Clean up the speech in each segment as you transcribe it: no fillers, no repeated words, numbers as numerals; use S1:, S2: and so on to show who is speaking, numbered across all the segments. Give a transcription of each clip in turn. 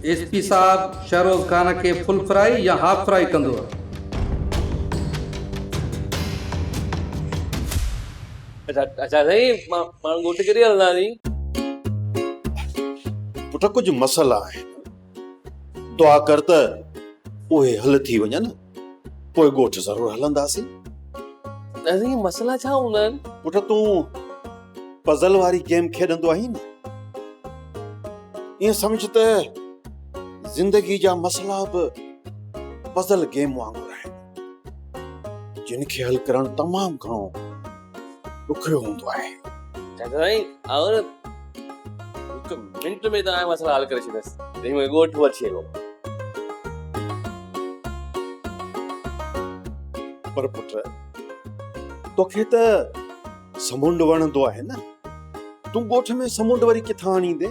S1: SP साहब शहरोज खान के full fry या half fry कंदो?
S2: अच्छा साईं मां ॻोठ केॾे हलंदासीं?
S3: पुट कुछ मसला है, दुआ कर त उहे हल थी वञनि, पोइ ॻोठ ज़रूर हलंदासीं।
S2: साईं मसला छा हूंदा आहिनि?
S3: पुट तूं पज़ल वारी गेम खेॾंदो आहीं न, ईअं सम्झ त ज़िंदगी जा मसला बि पज़ल गेम वांगुरु आहिनि, जिन खे हल करणु तमामु घणो ॾुखियो हूंदो आहे।
S2: साईं और हिकु मिंट में तव्हां मसला हल करे छॾींदुसि। मूंखे ॻोठ वठी हलो।
S3: पर पुट तोखे त समुंड वणंदो आहे न, तूं ॻोठ में समुंड वरी किथां आणींदे?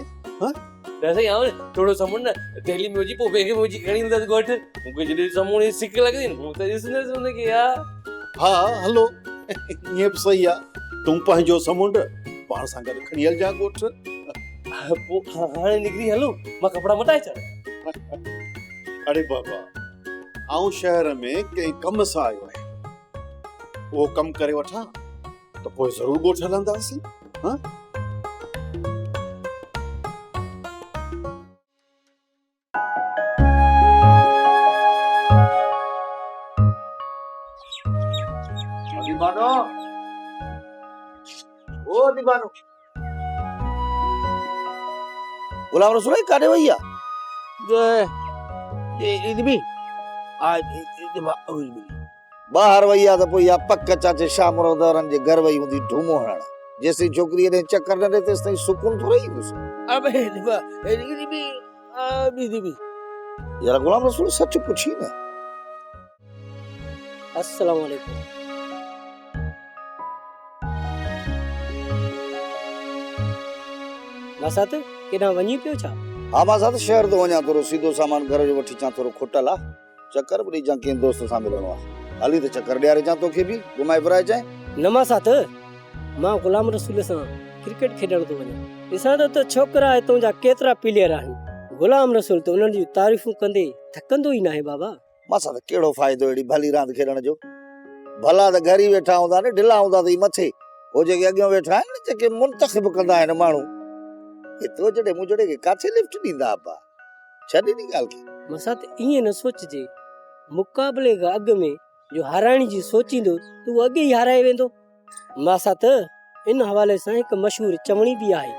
S2: साईं और थोरो समुंड दिल्ली में हुजी पोइ ॿिए खे हुजी खणी ईंदुसि ॻोठ। मूंखे जॾहिं समुंड जी सिक लॻंदी न मूं त ॾिसंदुसि हुनखे यार।
S3: हा हलो, ईअं बि सही आहे, तूं पंहिंजो समुंड पाण सां गॾु खणी हलजां ॻोठ।
S2: पोइ हाणे निकिरी हलो, मां कपिड़ा मटाए छॾां।
S3: अरे बाबा, आऊं शहर में कंहिं कम सां आयो आहियां, उहो कमु करे वठां त पोइ ज़रूरु ॻोठ हलंदासीं।
S4: दीवानो, ओ दीवानो, गुलाम रसूल काॾे वई आहे? ॿाहिरि वई आहे त पोइ इहा पक चाचे शाम जो दौरनि जे घर वई हूंदी ढूमो हणण। जेसीं छोकिरीअ ॾे चकर न ॾे तेसिताईं सुकून थोरो ईंदुसि। यार गुलाम रसूल सच पुछी न।
S5: अस्सलाम वालेकुम। मासात केॾां वञी पियो छा?
S4: हा मासात शहर थो वञा, थोरो सीधो सामान घर जो वठी अचां, थोरो खुटल आहे, चकर बि ॾिजां कंहिं दोस्त सां मिलणो आहे। हली त चकर ॾियारे अचां तोखे बि, घुमाए फिराए अचां।
S5: न मासात, मां गुलाम रसूल सां क्रिकेट खेॾण थो वञा। ॾिसां त छोकिरा हितां जा केतिरा प्लेयर आहिनि। गुलाम रसूल त उन्हनि जी तारीफ़ूं कंदे थकंदो ई न आहे बाबा।
S4: मासात कहिड़ो फ़ाइदो अहिड़ी भली रांदि खेॾण जो? भला त घर ई वेठा हूंदा न, ढिला हूंदा अथई मथे। हो जेके अॻियां वेठा आहिनि न, जेके मुंतखिब कंदा आहिनि माण्हू, एतिरो जॾहिं मुंहिंजो खे काथे लिफ्ट ॾींदा पा? छॾ नी ॻाल्हि खे।
S5: मसात ईअं न सोचिजे, मुक़ाबले खां अॻु में जो हाराइण जी सोचींदो तूं अॻे ई हाराए वेंदो। मासात इन हवाले सां हिकु मशहूर चवणी बि आहे,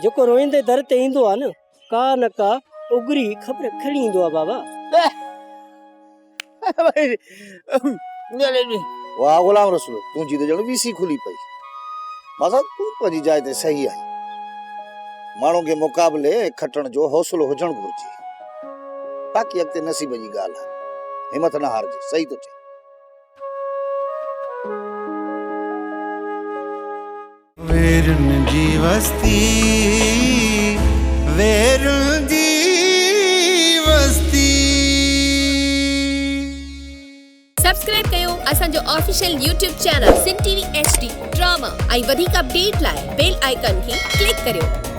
S5: जेको रोईंदे दर ते ईंदो आहे न, का न का उगरी ख़बर खणी ईंदो आहे बाबा।
S4: वाह गुलाम रसूल, तुंहिंजी त ॼण वीसी खुली पई। मासात तूं पंहिंजी जाइ ते सही आई। माण्हू खे मुक़ाबले खटण जो हौसलो हुजणु घुरिजे, बाक़ी अॻिते नसीब जी ॻाल्हि आहे। हिमत न हारजे, सही थो चए।
S6: वेरुन जी वस्ती, वेरुन जी वस्ती।
S7: सब्सक्राइब कयो असांजो official YouTube channel Sindh TV HD drama ऐं वधीक अपडेट लाइ बेल आइकन खे क्लिक करियो।